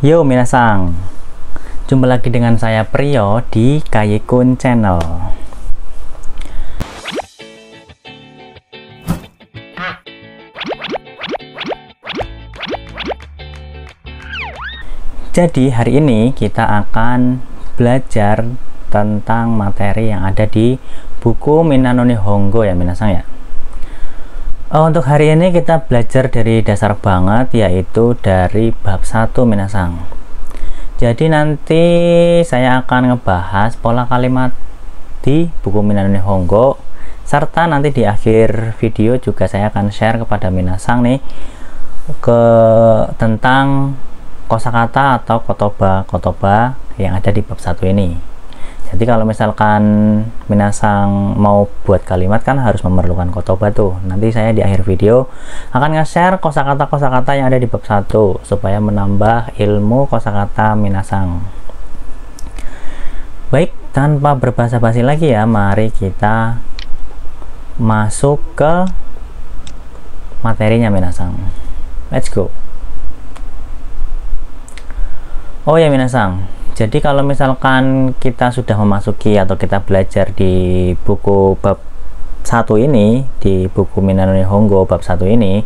Yo minasang, jumpa lagi dengan saya Priyo di Kayekun Channel. Jadi hari ini kita akan belajar tentang materi yang ada di buku Minna no Nihongo ya minasang ya. Untuk hari ini kita belajar dari dasar banget, yaitu dari bab 1 minasang. Jadi nanti saya akan ngebahas pola kalimat di buku Minna no Nihongo, serta nanti di akhir video juga saya akan share kepada minasang nih tentang kosakata atau kotoba yang ada di bab 1 ini. Jadi kalau misalkan minasang mau buat kalimat kan harus memerlukan kotoba tuh. Nanti saya di akhir video akan nge-share kosakata-kosakata yang ada di bab 1 supaya menambah ilmu kosakata minasang. Baik, tanpa berbasa-basi lagi ya, mari kita masuk ke materinya minasang. Let's go. Oh ya minasang, jadi kalau misalkan kita sudah memasuki atau kita belajar di buku bab 1 ini, di buku Minna no Nihongo bab 1 ini,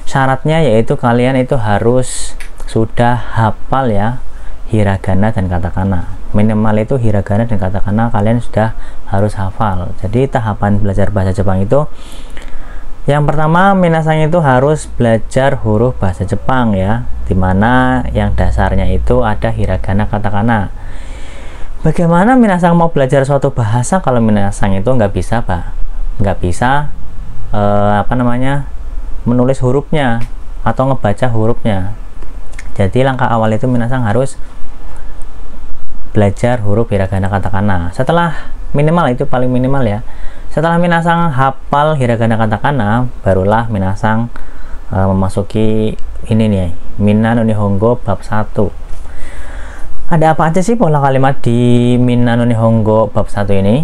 syaratnya yaitu kalian itu harus sudah hafal ya hiragana dan katakana. Minimal itu hiragana dan katakana kalian sudah harus hafal. Jadi tahapan belajar bahasa Jepang itu, yang pertama minasang itu harus belajar huruf bahasa Jepang ya, dimana yang dasarnya itu ada hiragana katakana. Bagaimana minasang mau belajar suatu bahasa kalau minasang itu nggak bisa menulis hurufnya atau ngebaca hurufnya. Jadi langkah awal itu minasang harus belajar huruf hiragana katakana. Setelah minimal itu paling minimal ya, setelah minasang hafal hiragana katakana, barulah minasang memasuki ini nih, Minna no Nihongo bab 1. Ada apa aja sih pola kalimat di Minna no Nihongo bab 1 ini?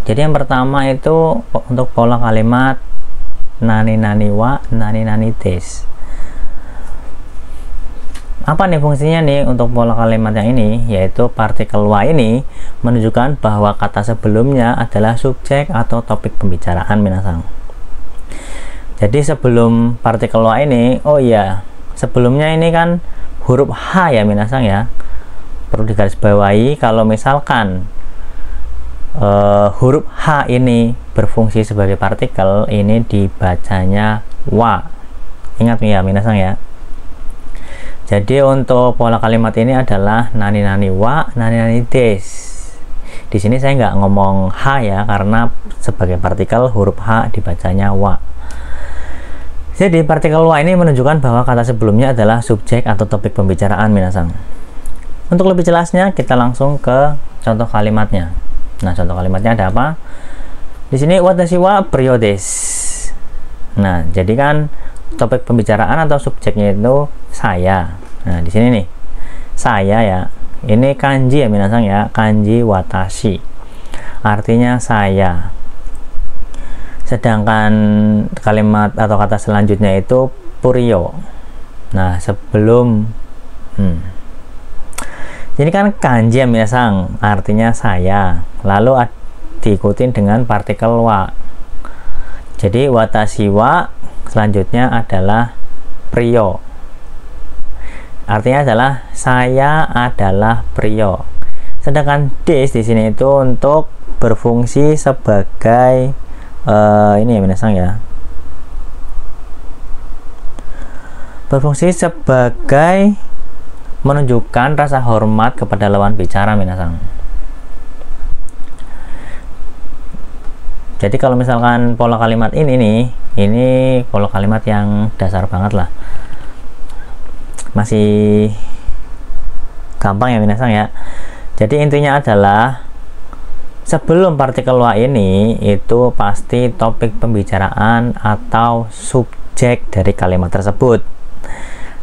Jadi yang pertama itu untuk pola kalimat nani nani wa nani nani des. Apa nih fungsinya nih untuk pola kalimat yang ini? Yaitu partikel wa ini menunjukkan bahwa kata sebelumnya adalah subjek atau topik pembicaraan minasang. Jadi sebelum partikel wa ini, oh iya, sebelumnya ini kan huruf H ya minasang ya. Perlu digarisbawahi kalau misalkan huruf H ini berfungsi sebagai partikel, ini dibacanya wa. Ingat nih ya minasang ya. Jadi untuk pola kalimat ini adalah nani nani wa nani nani des. Di sini saya nggak ngomong H ya, karena sebagai partikel huruf H dibacanya wa. Jadi partikel wa ini menunjukkan bahwa kata sebelumnya adalah subjek atau topik pembicaraan minasang. Untuk lebih jelasnya kita langsung ke contoh kalimatnya. Nah, contoh kalimatnya ada apa? Di sini watashi wa Priyo desu. Nah, jadi kan topik pembicaraan atau subjeknya itu saya. Nah, di sini nih saya ya. Ini kanji ya minasang ya, kanji watashi. Artinya saya. Sedangkan kalimat atau kata selanjutnya itu Priyo. Nah, sebelum ini kan kanji ya minasang, artinya saya. Lalu diikutin dengan partikel wa. Jadi watashi wa selanjutnya adalah Priyo. Artinya adalah saya adalah Priyo. Sedangkan des di sini itu untuk berfungsi sebagai ini ya minasang ya. Berfungsi sebagai menunjukkan rasa hormat kepada lawan bicara minasang. Jadi kalau misalkan pola kalimat ini nih, ini pola kalimat yang dasar banget lah. Masih gampang ya minasang ya. Jadi intinya adalah sebelum partikel wa ini itu pasti topik pembicaraan atau subjek dari kalimat tersebut.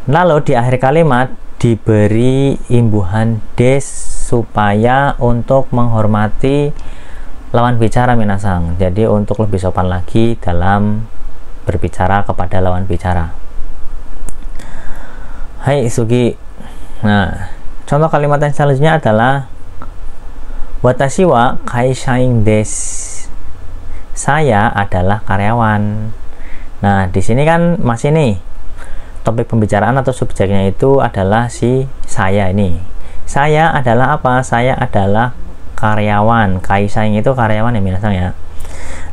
Lalu di akhir kalimat diberi imbuhan des supaya untuk menghormati lawan bicara minasang. Jadi untuk lebih sopan lagi dalam berbicara kepada lawan bicara. Hai Sugi. Nah, contoh kalimat yang selanjutnya adalah watashi wa kaishain desu. Saya adalah karyawan. Nah, di sini kan masih nih topik pembicaraan atau subjeknya itu adalah si saya ini. Saya adalah apa? Saya adalah karyawan. Kaishain itu karyawan ya minasan ya.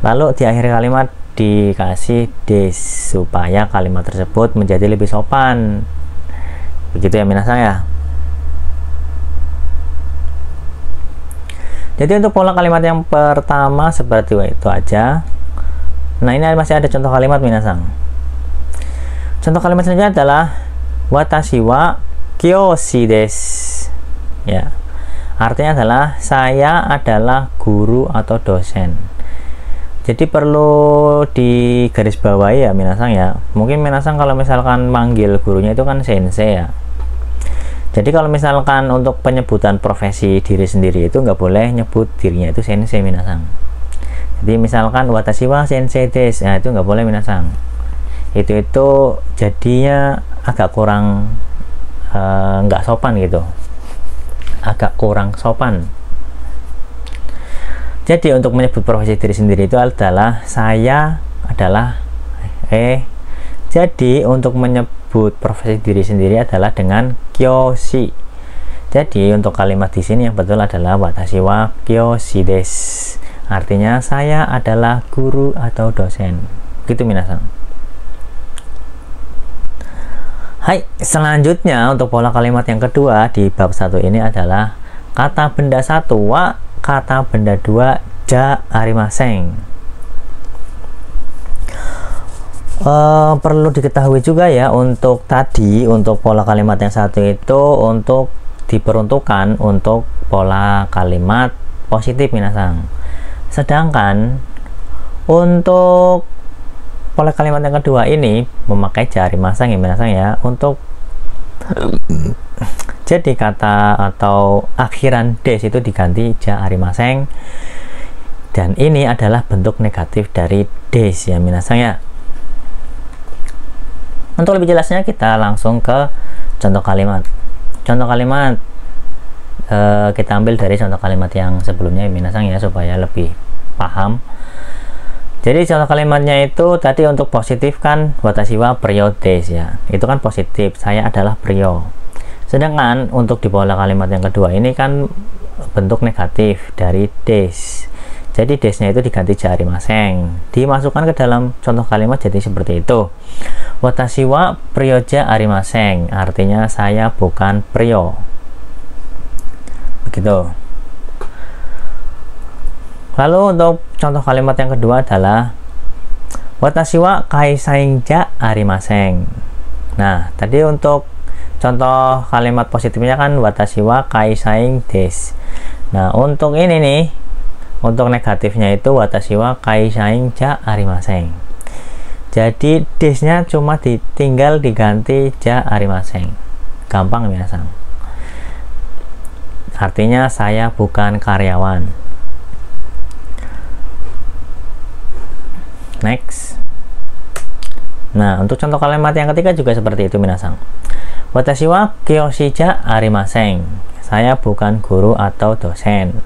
Lalu di akhir kalimat dikasih des supaya kalimat tersebut menjadi lebih sopan. Begitu ya minasan ya. Jadi untuk pola kalimat yang pertama seperti itu aja. Nah, ini masih ada contoh kalimat minasan. Contoh kalimat selanjutnya adalah watashi wa kyoshi desu. Ya. Artinya adalah saya adalah guru atau dosen. Jadi perlu digarisbawahi ya minasan ya. Mungkin minasan kalau misalkan manggil gurunya itu kan sensei ya. Jadi kalau misalkan untuk penyebutan profesi diri sendiri itu nggak boleh nyebut dirinya itu sensei minasan. Jadi misalkan watashi wa sensei desu, nah itu nggak boleh minasan. Itu jadinya agak kurang nggak sopan gitu. Agak kurang sopan. Jadi untuk menyebut profesi diri sendiri itu adalah saya adalah Jadi untuk menyebut profesi diri sendiri adalah dengan kyoshi. Jadi untuk kalimat di sini yang betul adalah watashi wa kyoshi desu. Artinya saya adalah guru atau dosen. Gitu minasan. Hai, selanjutnya untuk pola kalimat yang kedua di bab 1 ini adalah kata benda 1 wa kata benda 2 ja arimasen. Perlu diketahui juga ya untuk tadi untuk pola kalimat yang satu itu untuk diperuntukkan untuk pola kalimat positif minasan. Sedangkan untuk pola kalimat yang kedua ini memakai ja arimasen ya minasan ya untuk jadi kata atau akhiran des itu diganti ja arimasen dan ini adalah bentuk negatif dari des ya minasan ya. Untuk lebih jelasnya kita langsung ke contoh kalimat. Contoh kalimat kita ambil dari contoh kalimat yang sebelumnya minasan ya supaya lebih paham. Jadi contoh kalimatnya itu tadi untuk positif kan watashi wa prio desu ya. Itu kan positif, saya adalah prio. Sedangkan untuk di pola kalimat yang kedua ini kan bentuk negatif dari des. Jadi desnya itu diganti ja arimasen. Dimasukkan ke dalam contoh kalimat jadi seperti itu. Watashi wa prio ja arimasen. Artinya saya bukan prio. Begitu. Lalu untuk contoh kalimat yang kedua adalah watashi wa kaisain ja arimasen. Nah, tadi untuk contoh kalimat positifnya kan watashi wa kaisain desu. Nah, untuk ini nih, untuk negatifnya itu watashi wa kaisain ja arimasen. Jadi desnya cuma tinggal diganti ja arimasen. Gampang biasa. Artinya saya bukan karyawan. Next. Nah, untuk contoh kalimat yang ketiga juga seperti itu minasan. Watashi wa kyoshi ja arimasen. Saya bukan guru atau dosen.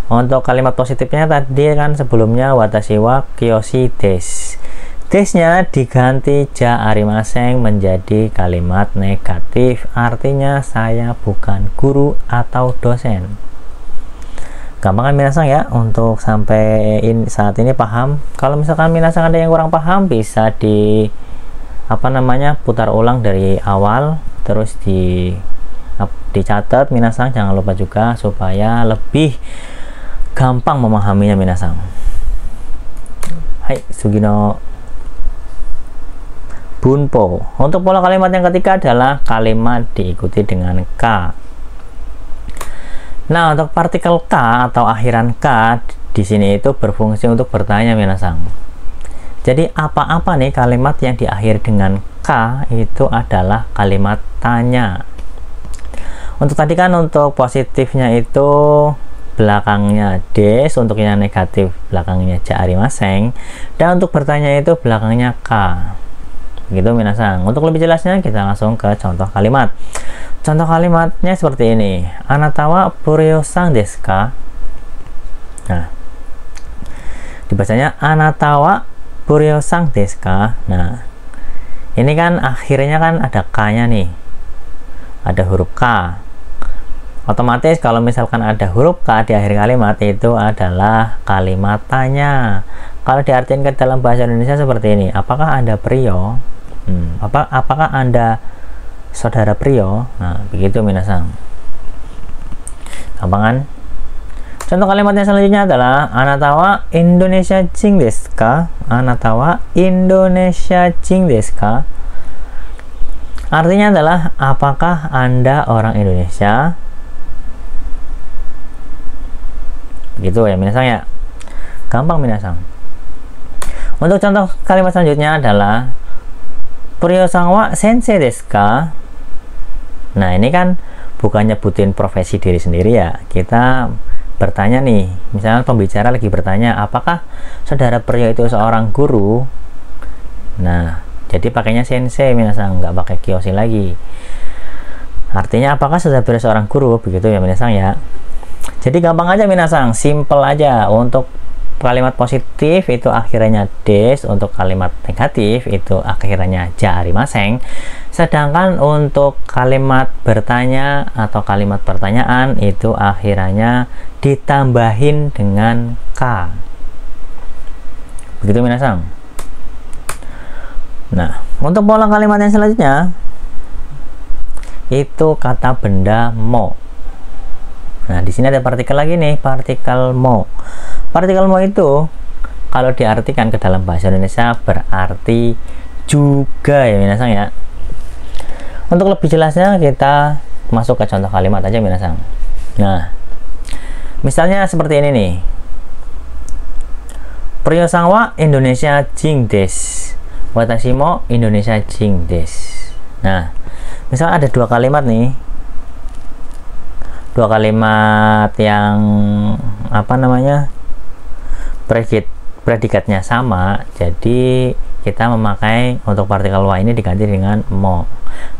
Untuk kalimat positifnya tadi kan sebelumnya watashi wa kyoshi desu. Desnya diganti ja arimasen menjadi kalimat negatif. Artinya saya bukan guru atau dosen. Gampang kan minasan ya untuk sampai saat ini paham. Kalau misalkan minasan ada yang kurang paham bisa putar ulang dari awal terus dicatat minasan, jangan lupa juga supaya lebih gampang memahaminya minasan. Hai sugino bunpo. Untuk pola kalimat yang ketiga adalah kalimat diikuti dengan ka. Nah, untuk partikel ka atau akhiran ka di sini itu berfungsi untuk bertanya minasan. Jadi apa-apa nih kalimat yang diakhiri dengan ka itu adalah kalimat tanya. Untuk tadi kan untuk positifnya itu belakangnya des, untuk yang negatif belakangnya ja arimasen, dan untuk bertanya itu belakangnya ka. Begitu minasang. Untuk lebih jelasnya kita langsung ke contoh kalimat. Contoh kalimatnya seperti ini. Anatawa buryosang desu ka? Nah, dibacanya anatawa buryosang desu ka? Nah, ini kan akhirnya kan ada K-nya nih. Ada huruf K. Otomatis kalau misalkan ada huruf K di akhir kalimat itu adalah kalimat tanya. Kalau diartikan ke dalam bahasa Indonesia seperti ini, apakah Anda prio? Apakah Anda saudara prio? Nah, begitu minasang. Gampang kan? Contoh kalimatnya selanjutnya adalah anatawa Indonesia jing desu ka? Anatawa Indonesia jing desu ka? Artinya adalah apakah Anda orang Indonesia? Gitu ya minasang ya. Gampang minasang. Untuk contoh kalimat selanjutnya adalah Puryo-san wa sensei desu ka? Nah, ini kan bukan nyebutin profesi diri sendiri ya. Kita bertanya nih, misalnya pembicara lagi bertanya, apakah saudara Puryo itu seorang guru? Nah, jadi pakainya sensei minasang, nggak pakai kyoshi lagi. Artinya apakah saudara Puryo seorang guru? Begitu ya minasang ya. Jadi gampang aja minasang, simple aja. Untuk kalimat positif itu akhirnya des, untuk kalimat negatif itu akhirnya jarimaseng. Sedangkan untuk kalimat bertanya atau kalimat pertanyaan itu akhirnya ditambahin dengan K. Begitu minasang. Nah, untuk pola kalimat yang selanjutnya itu kata benda mo. Nah, di sini ada partikel lagi nih, partikel mo. Partikel mo itu kalau diartikan ke dalam bahasa Indonesia berarti juga ya minasang ya. Untuk lebih jelasnya kita masuk ke contoh kalimat aja minasang. Nah, misalnya seperti ini nih. Puryo-san wa Indonesia jing desu. Watashi mo Indonesia jing desu. Nah, misal ada dua kalimat nih. Dua kalimat yang apa namanya? Predikatnya sama, jadi kita memakai untuk partikel wa ini diganti dengan mo.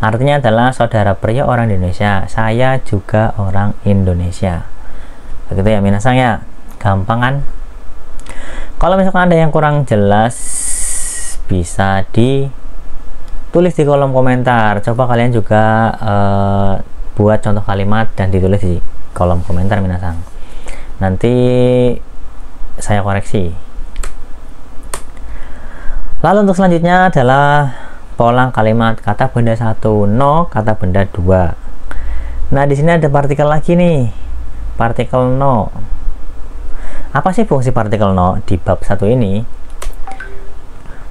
Artinya adalah saudara Puryo orang Indonesia, saya juga orang Indonesia. Begitu ya minasang ya. Gampang kan? Kalau misalkan ada yang kurang jelas bisa ditulis di kolom komentar. Coba kalian juga buat contoh kalimat dan ditulis di kolom komentar minasang. Nanti saya koreksi. Lalu untuk selanjutnya adalah pola kalimat kata benda 1 no, kata benda 2. Nah, di sini ada partikel lagi nih. Partikel no. Apa sih fungsi partikel no di bab 1 ini?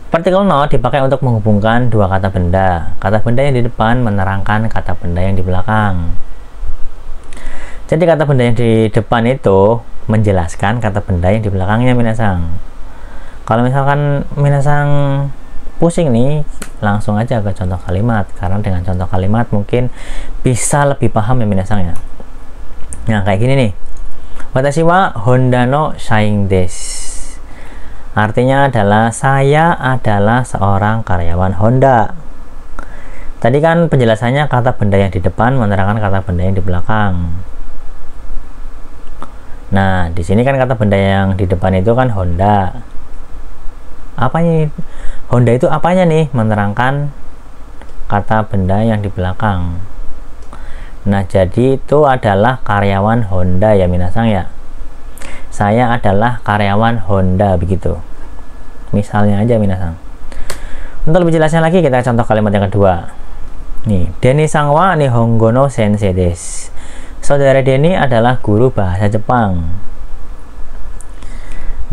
Partikel no dipakai untuk menghubungkan dua kata benda. Kata benda yang di depan menerangkan kata benda yang di belakang. Jadi kata benda yang di depan itu menjelaskan kata benda yang di belakangnya minasang. Kalau misalkan minasang pusing nih, langsung aja ke contoh kalimat, karena dengan contoh kalimat mungkin bisa lebih paham ya minasang ya. Nah, kayak gini nih. Watashi wa Honda no shain desu. Artinya adalah saya adalah seorang karyawan Honda. Tadi kan penjelasannya kata benda yang di depan menerangkan kata benda yang di belakang. Nah, di sini kan kata benda yang di depan itu kan Honda. Apanya? Honda itu apanya nih? Menerangkan kata benda yang di belakang. Nah, jadi itu adalah karyawan Honda ya minasang ya. Saya adalah karyawan Honda begitu. Misalnya aja minasang. Untuk lebih jelasnya lagi kita contoh kalimat yang kedua. Nih, Denny-san wa Nihongo no sensei desu. Saudara Denny adalah guru bahasa Jepang.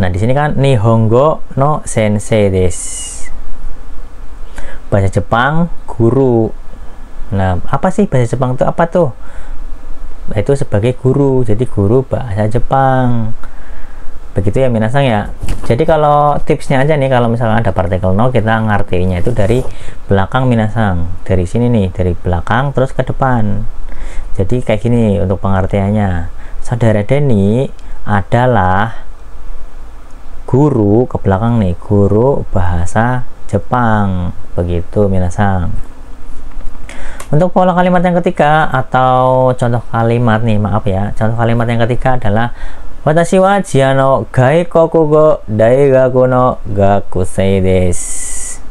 Nah, di sini kan Nihongo no sensei desu. Bahasa Jepang guru. Nah, apa sih bahasa Jepang itu apa tuh? Itu sebagai guru, jadi guru bahasa Jepang. Begitu ya minasang ya. Jadi kalau tipsnya aja nih, kalau misalkan ada partikel no, kita ngartinya itu dari belakang minasang. Dari sini nih, dari belakang terus ke depan. Jadi kayak gini untuk pengertiannya. Saudara Denny adalah guru, ke belakang nih, guru bahasa Jepang. Begitu minasang. Untuk pola kalimat yang ketiga atau contoh kalimat nih, maaf ya, contoh kalimat yang ketiga adalah watashi wa jia no gaikoku go daigaku no gakusei desu.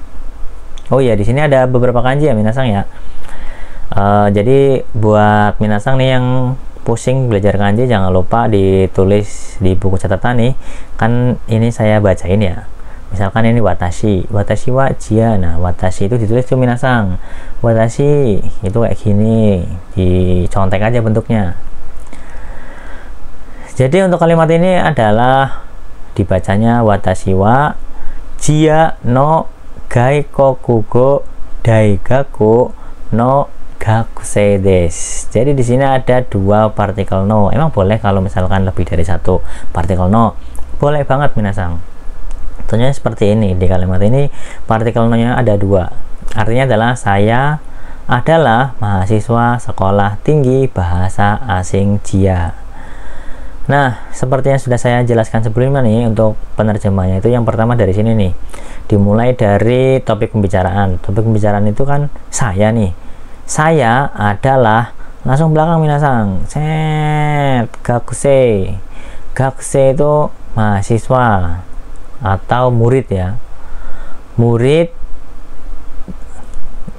Oh iya, di sini ada beberapa kanji ya minasang ya. Jadi buat minasang nih yang pusing belajar kanji, jangan lupa ditulis di buku catatan nih. Kan ini saya bacain ya. Misalkan ini watashi wa jia. Nah, watashi itu ditulis tuh minasang. Watashi itu kayak gini, dicontek aja bentuknya. Jadi untuk kalimat ini adalah dibacanya watashi wa jia no gaikoku go daigaku no gakusei desu. Jadi di sini ada dua partikel no. Emang boleh kalau misalkan lebih dari satu partikel no? Boleh banget minasang. Contohnya seperti ini, di kalimat ini partikel no-nya ada dua. Artinya adalah saya adalah mahasiswa sekolah tinggi bahasa asing Jia. Nah, seperti yang sudah saya jelaskan sebelumnya nih, untuk penerjemahnya itu yang pertama dari sini nih, dimulai dari topik pembicaraan. Topik pembicaraan itu kan saya nih, saya adalah, langsung belakang minasang, set gakusei. Gakusei itu mahasiswa atau murid ya, murid.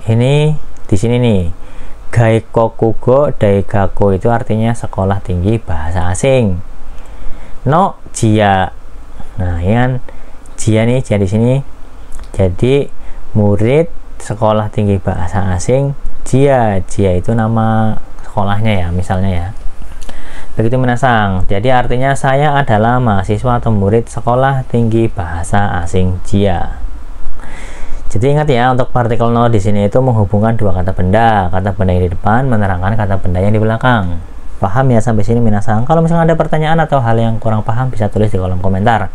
Ini di sini nih, gaikoku go daigaku itu artinya sekolah tinggi bahasa asing. No jia. Nah, ini kan jia nih, jia di sini. Jadi murid sekolah tinggi bahasa asing jia. Jia itu nama sekolahnya ya, misalnya ya. Begitu minasang. Jadi artinya saya adalah mahasiswa atau murid sekolah tinggi bahasa asing Jia. Jadi ingat ya, untuk partikel no di sini itu menghubungkan dua kata benda. Kata benda yang di depan menerangkan kata benda yang di belakang. Paham ya sampai sini minasang? Kalau misalnya ada pertanyaan atau hal yang kurang paham, bisa tulis di kolom komentar.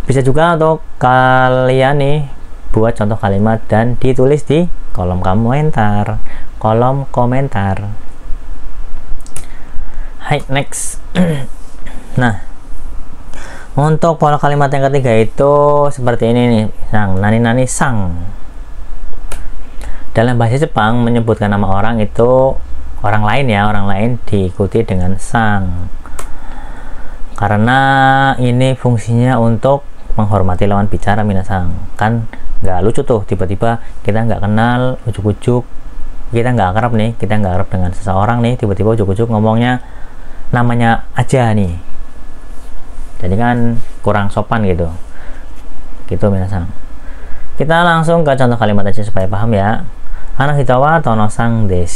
Bisa juga untuk kalian nih buat contoh kalimat dan ditulis di kolom komentar. Hai, next. Nah, untuk pola kalimat yang ketiga itu seperti ini nih, sang, nani sang. Dalam bahasa Jepang menyebutkan nama orang itu orang lain ya, orang lain diikuti dengan sang. Karena ini fungsinya untuk menghormati lawan bicara minasang. Kan nggak lucu tuh, tiba-tiba kita nggak kenal, ujuk-ujuk, kita nggak akrab nih, kita nggak akrab dengan seseorang nih, tiba-tiba ujuk-ujuk ngomongnya namanya aja nih, jadi kan kurang sopan gitu minasang. Kita langsung ke contoh kalimat aja supaya paham ya. Anak hitawa Tono sang des.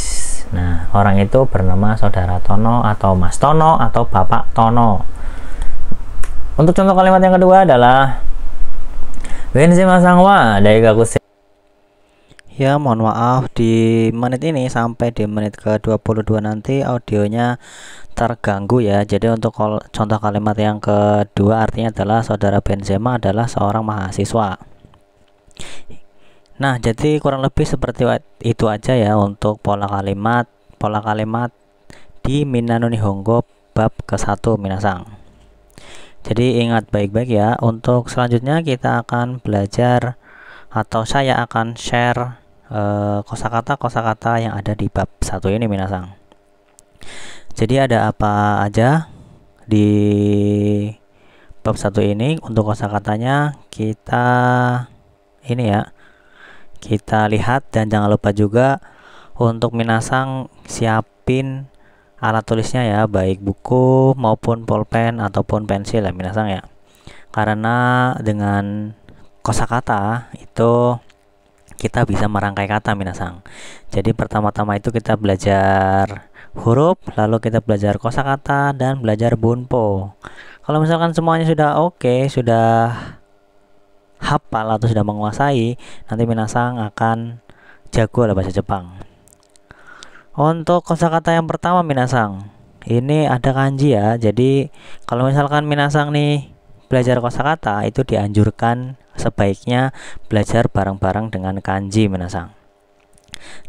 Nah, orang itu bernama saudara Tono atau Mas Tono atau Bapak Tono. Untuk contoh kalimat yang kedua adalah Wenzima sang wa daigaku. Ya, mohon maaf, di menit ini sampai di menit ke-22 nanti audionya terganggu ya. Jadi untuk contoh kalimat yang kedua artinya adalah saudara Benzema adalah seorang mahasiswa. Nah, jadi kurang lebih seperti itu aja ya untuk pola kalimat di Minano Nihongo bab ke-1 minasang. Jadi ingat baik-baik ya. Untuk selanjutnya kita akan belajar atau saya akan share kosakata yang ada di bab 1 ini minasang. Jadi ada apa aja di bab 1 ini? Untuk kosakatanya kita ini ya, kita lihat, dan jangan lupa juga untuk minasang siapin alat tulisnya ya, baik buku maupun pulpen ataupun pensil ya minasang ya. Karena dengan kosakata itu kita bisa merangkai kata minasang. Jadi pertama-tama itu kita belajar huruf, lalu kita belajar kosakata dan belajar bunpo. Kalau misalkan semuanya sudah oke, sudah hafal atau sudah menguasai, nanti minasang akan jago lah bahasa Jepang. Untuk kosakata yang pertama minasang, ini ada kanji ya. Jadi kalau misalkan minasang nih belajar kosakata, itu dianjurkan sebaiknya belajar bareng-bareng dengan kanji minasang.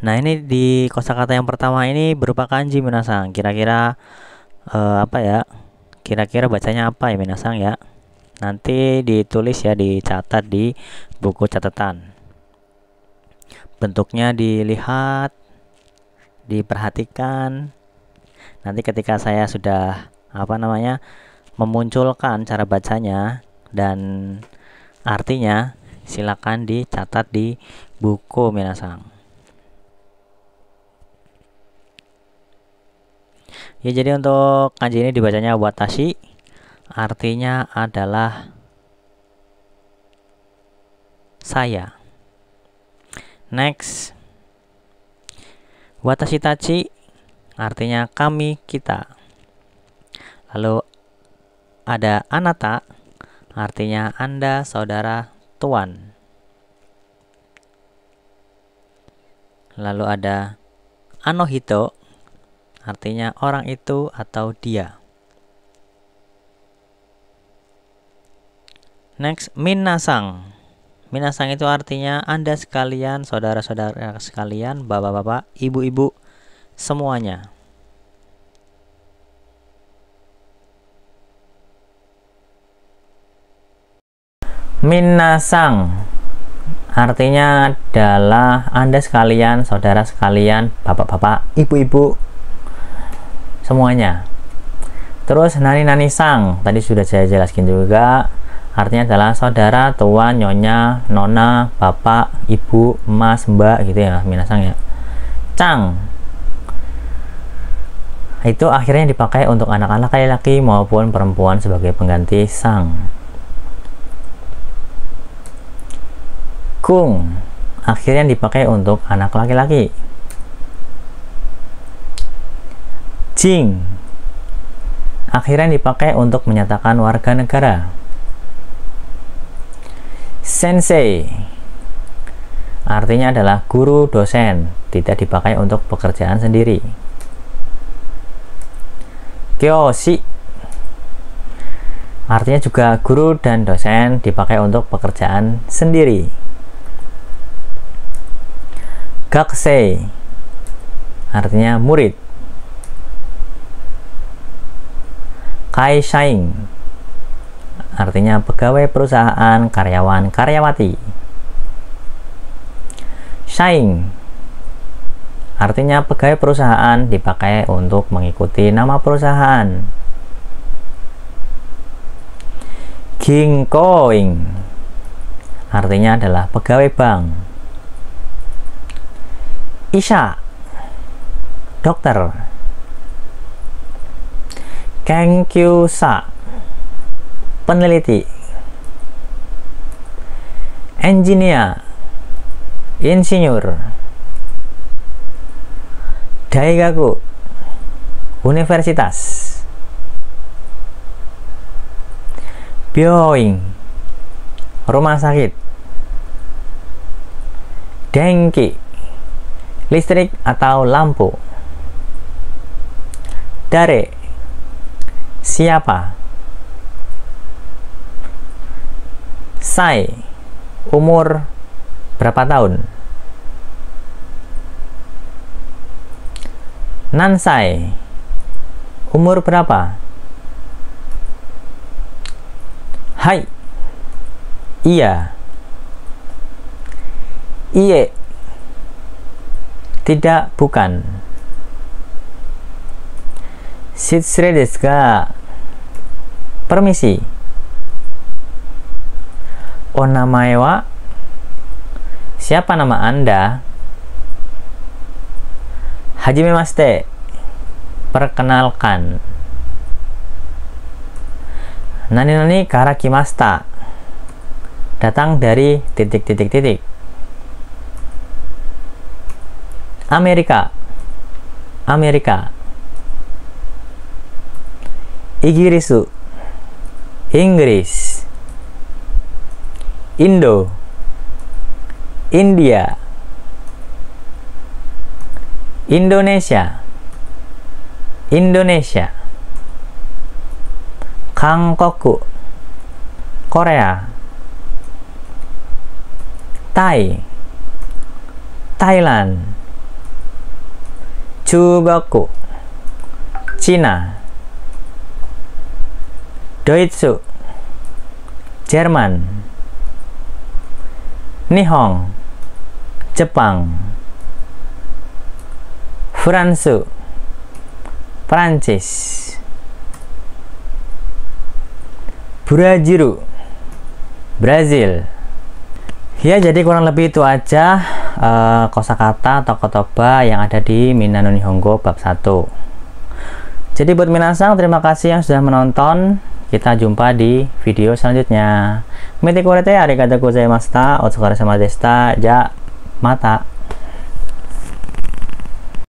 Nah, ini di kosakata yang pertama ini berupa kanji minasang. Kira-kira apa ya? Kira-kira bacanya apa ya minasang ya? Nanti ditulis ya, dicatat di buku catatan. bentuknya dilihat, diperhatikan. Nanti ketika saya sudah memunculkan cara bacanya dan artinya, silakan dicatat di buku minasang. Ya, jadi untuk kanji ini dibacanya watashi, artinya adalah saya. Next, watashi tachi, artinya kami, kita. Lalu ada anata, artinya Anda, saudara, tuan. Lalu ada anohito, artinya orang itu atau dia. Next, minasang. Minasang itu artinya Anda sekalian, saudara-saudara sekalian, bapak-bapak, ibu-ibu, semuanya. Minasang artinya adalah Anda sekalian, saudara sekalian, bapak-bapak, ibu-ibu, semuanya. Terus nani-nani sang, tadi sudah saya jelaskan juga, artinya adalah saudara, tuan, nyonya, nona, bapak, ibu, mas, mbak, gitu ya, minasang ya. Cang itu akhirnya dipakai untuk anak-anak laki-laki maupun perempuan sebagai pengganti sang. Kung akhirnya dipakai untuk anak laki-laki. Jing akhirnya dipakai untuk menyatakan warga negara. Sensei artinya adalah guru, dosen, tidak dipakai untuk pekerjaan sendiri. Kyoshi artinya juga guru dan dosen, dipakai untuk pekerjaan sendiri. Gakusei artinya murid. Kaishain artinya pegawai perusahaan, karyawan, karyawati. Shain artinya pegawai perusahaan, dipakai untuk mengikuti nama perusahaan. Ginkoing artinya adalah pegawai bank. Isha dokter. Kenkyusa peneliti. Engineer insinyur. Daigaku universitas. Byoin rumah sakit. Denki listrik atau lampu. Dare siapa. Sai umur berapa tahun. Nansai umur berapa. Hai iya. Iye tidak, bukan. Shitsure desu ga permisi. Onamae wa siapa nama Anda. Hajimemashite perkenalkan. Nani-nani kara kimashita datang dari titik-titik-titik. Amerika Amerika. Igirisu Inggris. Indo India. Indonesia Indonesia. Kangkoku Korea. Thai Thailand. Chugoku Cina. Deutsche Jerman. Nihon Jepang, Fransu, Prancis, Brazil, Brazil. Ya, jadi kurang lebih itu aja kosakata atau kotoba yang ada di Minna no Nihongo bab 1. Jadi buat minasang, terima kasih yang sudah menonton. Kita jumpa di video selanjutnya. Mete korete arigatou gozaimashita. Otsukare sama deshita. Ja, mata.